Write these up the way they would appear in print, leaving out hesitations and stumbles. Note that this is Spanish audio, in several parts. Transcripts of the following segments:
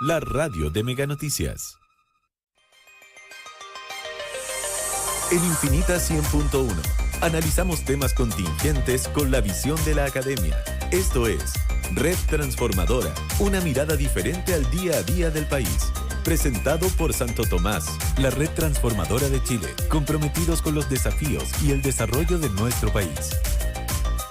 la radio de Mega Noticias. En Infinita 100.1 analizamos temas contingentes con la visión de la academia. Esto es Red Transformadora, una mirada diferente al día a día del país. Presentado por Santo Tomás, la red transformadora de Chile, comprometidos con los desafíos y el desarrollo de nuestro país.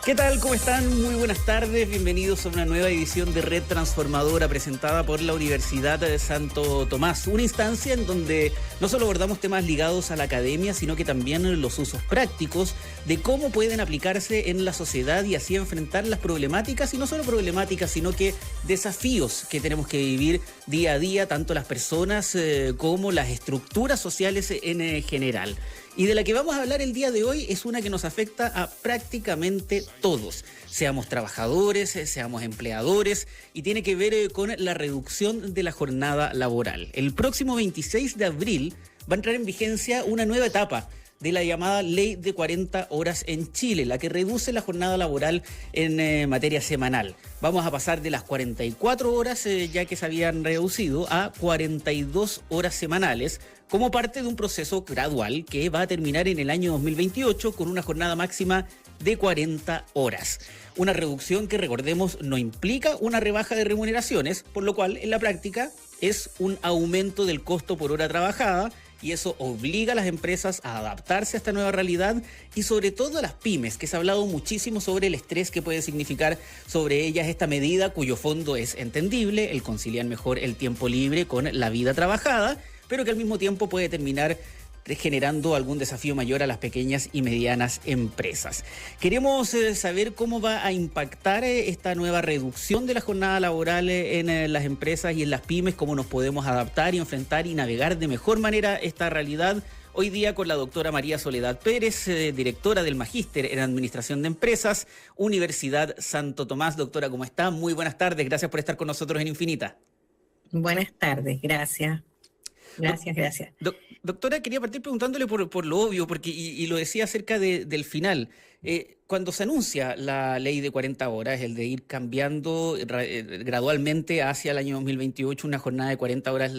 ¿Qué tal? ¿Cómo están? Muy buenas tardes. Bienvenidos a una nueva edición de Red Transformadora presentada por la Universidad de Santo Tomás. Una instancia en donde no solo abordamos temas ligados a la academia, sino que también los usos prácticos de cómo pueden aplicarse en la sociedad y así enfrentar las problemáticas, y no solo problemáticas, sino que desafíos que tenemos que vivir día a día, tanto las personas como las estructuras sociales en general. Y de la que vamos a hablar el día de hoy es una que nos afecta a prácticamente todos, seamos trabajadores, seamos empleadores, y tiene que ver con la reducción de la jornada laboral. El próximo 26 de abril va a entrar en vigencia una nueva etapa de la llamada Ley de 40 horas en Chile, la que reduce la jornada laboral en materia semanal. Vamos a pasar de las 44 horas, ya que se habían reducido, a 42 horas semanales, como parte de un proceso gradual que va a terminar en el año 2028 con una jornada máxima de 40 horas. Una reducción que, recordemos, no implica una rebaja de remuneraciones, por lo cual en la práctica es un aumento del costo por hora trabajada, y eso obliga a las empresas a adaptarse a esta nueva realidad, y sobre todo a las pymes, que se ha hablado muchísimo sobre el estrés que puede significar sobre ellas esta medida, cuyo fondo es entendible, el conciliar mejor el tiempo libre con la vida trabajada, pero que al mismo tiempo puede terminar generando algún desafío mayor a las pequeñas y medianas empresas. Queremos saber cómo va a impactar esta nueva reducción de la jornada laboral en las empresas y en las pymes, cómo nos podemos adaptar y enfrentar y navegar de mejor manera esta realidad. Hoy día con la doctora María Soledad Pérez, directora del Magíster en Administración de Empresas, Universidad Santo Tomás. Doctora, ¿cómo está? Muy buenas tardes, gracias por estar con nosotros en Infinita. Buenas tardes, gracias. Gracias. Doctora, quería partir preguntándole por lo obvio, porque y lo decía acerca del final. Cuando se anuncia la ley de 40 horas, el de ir cambiando gradualmente hacia el año 2028 una jornada de 40 horas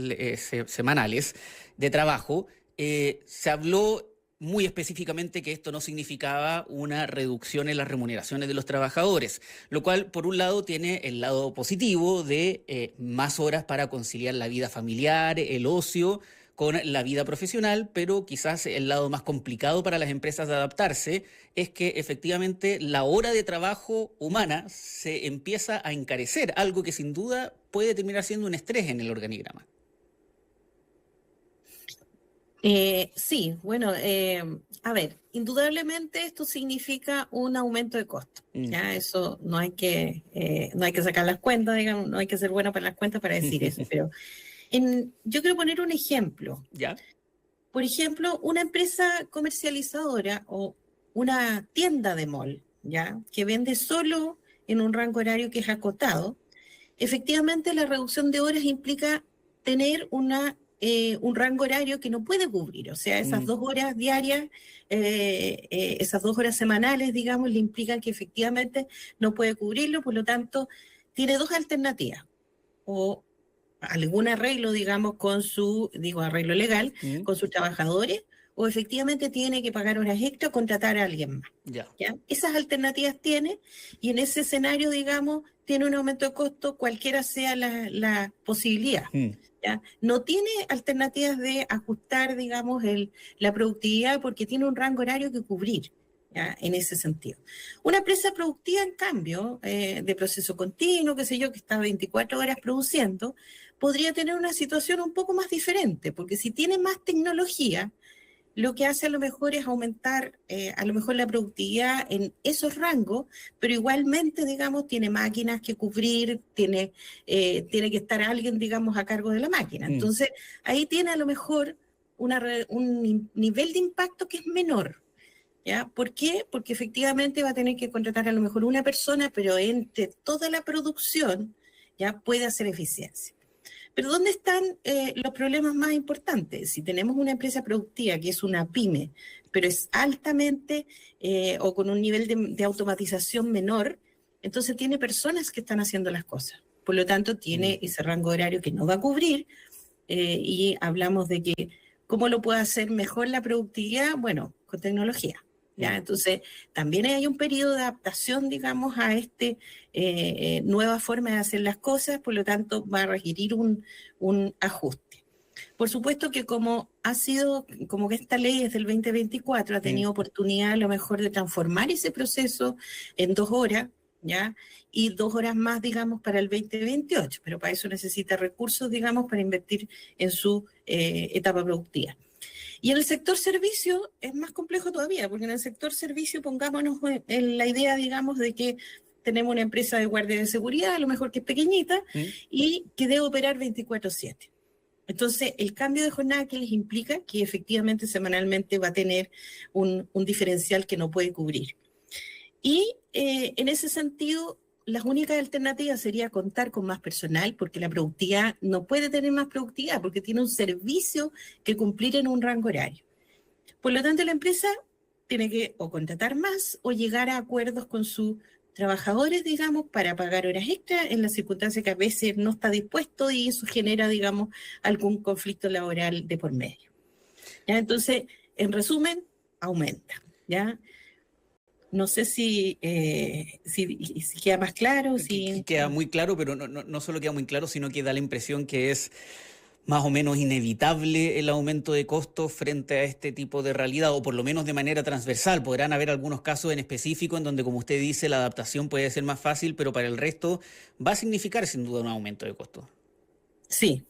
semanales de trabajo, se habló muy específicamente que esto no significaba una reducción en las remuneraciones de los trabajadores, lo cual por un lado tiene el lado positivo de más horas para conciliar la vida familiar, el ocio con la vida profesional, pero quizás el lado más complicado para las empresas de adaptarse es que efectivamente la hora de trabajo humana se empieza a encarecer, algo que sin duda puede terminar siendo un estrés en el organigrama. Sí, bueno, a ver, indudablemente esto significa un aumento de costo. Ya eso no hay que sacar las cuentas, digamos, no hay que ser bueno para las cuentas para decir eso, pero yo quiero poner un ejemplo. ¿Ya? Por ejemplo, una empresa comercializadora o una tienda de mall, ¿ya?, que vende solo en un rango horario que es acotado, efectivamente la reducción de horas implica tener un rango horario que no puede cubrir, o sea, esas 2 horas diarias, esas 2 horas semanales, digamos, le implican que efectivamente no puede cubrirlo, por lo tanto, tiene 2 alternativas, o algún arreglo, digamos, arreglo legal con sus trabajadores, o efectivamente tiene que pagar horas extra o contratar a alguien más. ¿Ya? Esas alternativas tiene, y en ese escenario, digamos, tiene un aumento de costo cualquiera sea la posibilidad. ¿Ya? No tiene alternativas de ajustar, digamos, la productividad porque tiene un rango horario que cubrir, ¿ya?, en ese sentido. Una empresa productiva, en cambio, de proceso continuo, qué sé yo, que está 24 horas produciendo, podría tener una situación un poco más diferente, porque si tiene más tecnología, lo que hace a lo mejor es aumentar a lo mejor la productividad en esos rangos, pero igualmente, digamos, tiene máquinas que cubrir, tiene que estar alguien, digamos, a cargo de la máquina. Entonces, ahí tiene a lo mejor un nivel de impacto que es menor, ¿ya? ¿Por qué? Porque efectivamente va a tener que contratar a lo mejor una persona, pero entre toda la producción ya puede hacer eficiencia. Pero ¿dónde están los problemas más importantes? Si tenemos una empresa productiva que es una pyme, pero es altamente o con un nivel de automatización menor, entonces tiene personas que están haciendo las cosas. por lo tanto tiene ese rango horario que no va a cubrir, y hablamos de que ¿cómo lo puede hacer mejor la productividad? Bueno, con tecnología. ¿Ya? Entonces, también hay un periodo de adaptación, digamos, a nueva forma de hacer las cosas, por lo tanto, va a requerir un ajuste. Por supuesto que como que esta ley es del 2024, ha tenido oportunidad a lo mejor de transformar ese proceso en 2 horas, ¿ya? Y 2 horas más, digamos, para el 2028, pero para eso necesita recursos, digamos, para invertir en su etapa productiva. Y en el sector servicio es más complejo todavía, porque en el sector servicio pongámonos en la idea, digamos, de que tenemos una empresa de guardia de seguridad, a lo mejor que es pequeñita, y que debe operar 24/7. Entonces, el cambio de jornada que les implica que efectivamente semanalmente va a tener un diferencial que no puede cubrir. Y en ese sentido, las únicas alternativas sería contar con más personal, porque la productividad no puede tener más productividad, porque tiene un servicio que cumplir en un rango horario. Por lo tanto, la empresa tiene que o contratar más o llegar a acuerdos con sus trabajadores, digamos, para pagar horas extras en las circunstancias que a veces no está dispuesto, y eso genera, digamos, algún conflicto laboral de por medio. ¿Ya? Entonces, en resumen, aumenta, ¿ya? No sé si queda más claro. Queda muy claro, pero no solo queda muy claro, sino que da la impresión que es más o menos inevitable el aumento de costos frente a este tipo de realidad, o por lo menos de manera transversal. Podrán haber algunos casos en específico en donde, como usted dice, la adaptación puede ser más fácil, pero para el resto va a significar sin duda un aumento de costos. Sí.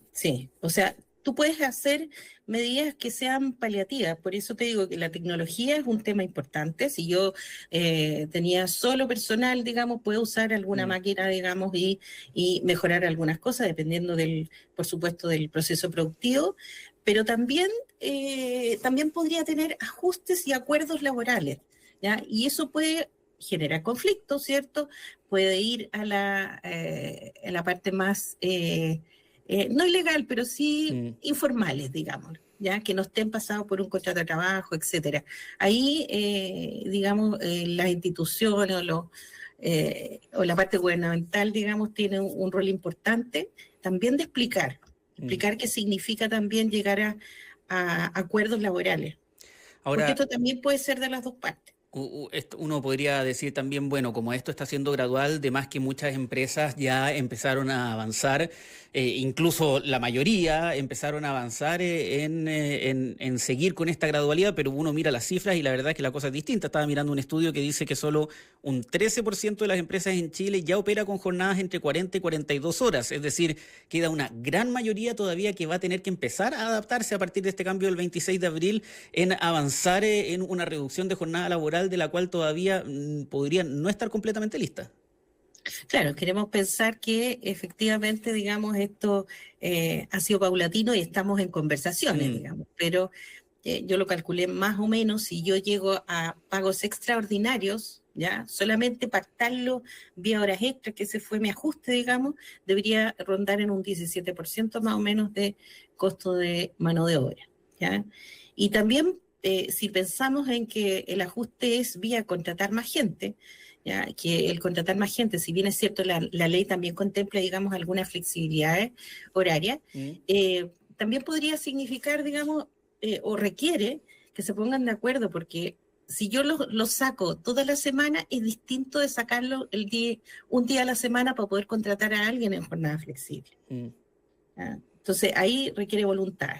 O sea, tú puedes hacer medidas que sean paliativas, por eso te digo que la tecnología es un tema importante. Si yo tenía solo personal, digamos, puedo usar alguna máquina, digamos, y mejorar algunas cosas, dependiendo por supuesto, del proceso productivo, pero también podría tener ajustes y acuerdos laborales, ¿ya? Y eso puede generar conflictos, ¿cierto? Puede ir a la parte más... no ilegal, pero sí informales, digamos, ya que no estén pasados por un contrato de trabajo, etcétera. Ahí, digamos, las instituciones o la parte gubernamental, digamos, tienen un rol importante también de explicar qué significa también llegar a acuerdos laborales. Ahora, porque esto también puede ser de las dos partes. Uno podría decir también, bueno, como esto está siendo gradual, de más que muchas empresas ya empezaron a avanzar, incluso la mayoría empezaron a avanzar en seguir con esta gradualidad, pero uno mira las cifras y la verdad es que la cosa es distinta. Estaba mirando un estudio que dice que solo un 13% de las empresas en Chile ya opera con jornadas entre 40 y 42 horas, es decir, queda una gran mayoría todavía que va a tener que empezar a adaptarse a partir de este cambio del 26 de abril en avanzar en una reducción de jornada laboral de la cual todavía podría no estar completamente lista. Claro, queremos pensar que efectivamente, digamos, esto ha sido paulatino y estamos en conversaciones, digamos, pero yo lo calculé más o menos. Si yo llego a pagos extraordinarios, ya solamente pactarlo vía horas extras, que ese fue mi ajuste, digamos, debería rondar en un 17% más o menos de costo de mano de obra, ¿ya? Y también si pensamos en que el ajuste es vía contratar más gente, ¿ya? Que el contratar más gente, si bien es cierto, la ley también contempla, digamos, algunas flexibilidades horarias, también podría significar, digamos, o requiere que se pongan de acuerdo, porque si yo lo saco toda la semana, es distinto de sacarlo un día a la semana para poder contratar a alguien en jornada flexible. Entonces, ahí requiere voluntad,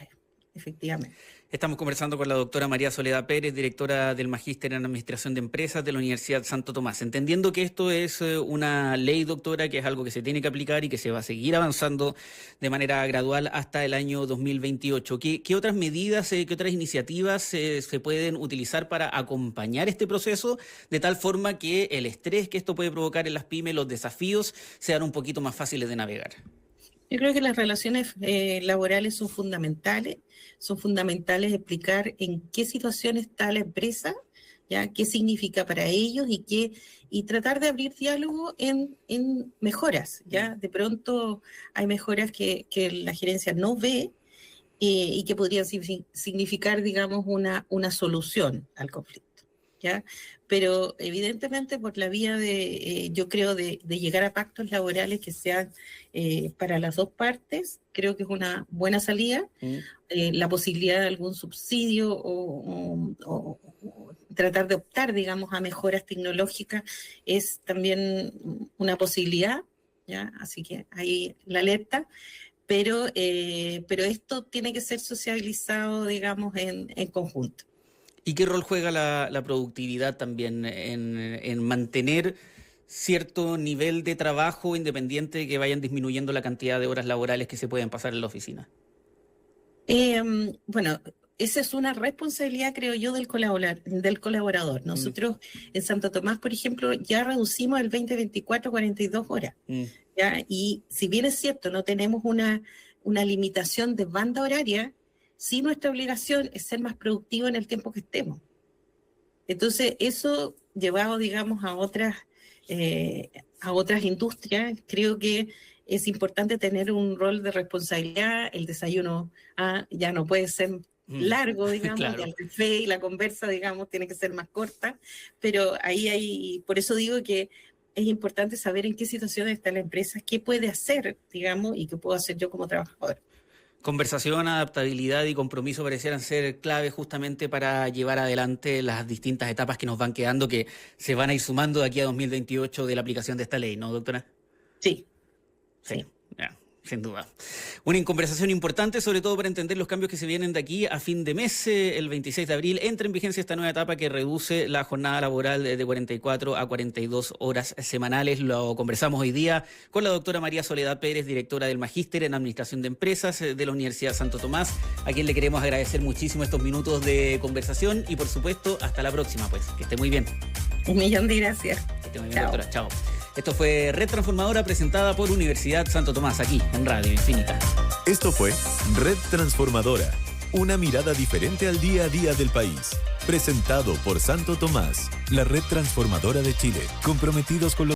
efectivamente. Estamos conversando con la doctora María Soledad Pérez, directora del Magíster en Administración de Empresas de la Universidad Santo Tomás. Entendiendo que esto es una ley, doctora, que es algo que se tiene que aplicar y que se va a seguir avanzando de manera gradual hasta el año 2028. ¿Qué otras medidas, qué otras iniciativas se pueden utilizar para acompañar este proceso de tal forma que el estrés que esto puede provocar en las pymes, los desafíos, sean un poquito más fáciles de navegar? Yo creo que las relaciones laborales son fundamentales explicar en qué situación está la empresa, ¿ya? Qué significa para ellos y tratar de abrir diálogo en mejoras, ¿ya? De pronto hay mejoras que la gerencia no ve y que podrían significar, digamos, una solución al conflicto. ¿ya? Pero evidentemente por la vía de, yo creo, de llegar a pactos laborales que sean para las dos partes, creo que es una buena salida. La posibilidad de algún subsidio o tratar de optar, digamos, a mejoras tecnológicas es también una posibilidad, ¿ya? Así que ahí la alerta. Pero esto tiene que ser socializado, digamos, en conjunto. ¿Y qué rol juega la productividad también en mantener cierto nivel de trabajo independiente de que vayan disminuyendo la cantidad de horas laborales que se pueden pasar en la oficina? Bueno, esa es una responsabilidad, creo yo, del colaborador. Nosotros en Santo Tomás, por ejemplo, ya reducimos el 20-24 a 42 horas. ¿Ya? Y si bien es cierto, no tenemos una limitación de banda horaria, sí nuestra obligación es ser más productivo en el tiempo que estemos. Entonces, eso llevado, digamos, a otras industrias, creo que es importante tener un rol de responsabilidad. El desayuno ya no puede ser largo, digamos, claro. Y el café y la conversa, digamos, tiene que ser más corta, pero por eso digo que es importante saber en qué situación está la empresa, qué puede hacer, digamos, y qué puedo hacer yo como trabajador. Conversación, adaptabilidad y compromiso parecieran ser claves justamente para llevar adelante las distintas etapas que nos van quedando, que se van a ir sumando de aquí a 2028 de la aplicación de esta ley, ¿no, doctora? Sí. Ya, sin duda. Una conversación importante, sobre todo para entender los cambios que se vienen de aquí a fin de mes. El 26 de abril entra en vigencia esta nueva etapa que reduce la jornada laboral de 44 a 42 horas semanales. Lo conversamos hoy día con la doctora María Soledad Pérez, directora del Magíster en Administración de Empresas de la Universidad Santo Tomás, a quien le queremos agradecer muchísimo estos minutos de conversación y, por supuesto, hasta la próxima, pues. Que esté muy bien. Un millón de gracias. Que esté muy bien, doctora. Chao. Esto fue Red Transformadora, presentada por Universidad Santo Tomás, aquí en Radio Infinita. Esto fue Red Transformadora, una mirada diferente al día a día del país. Presentado por Santo Tomás, la red transformadora de Chile, comprometidos con los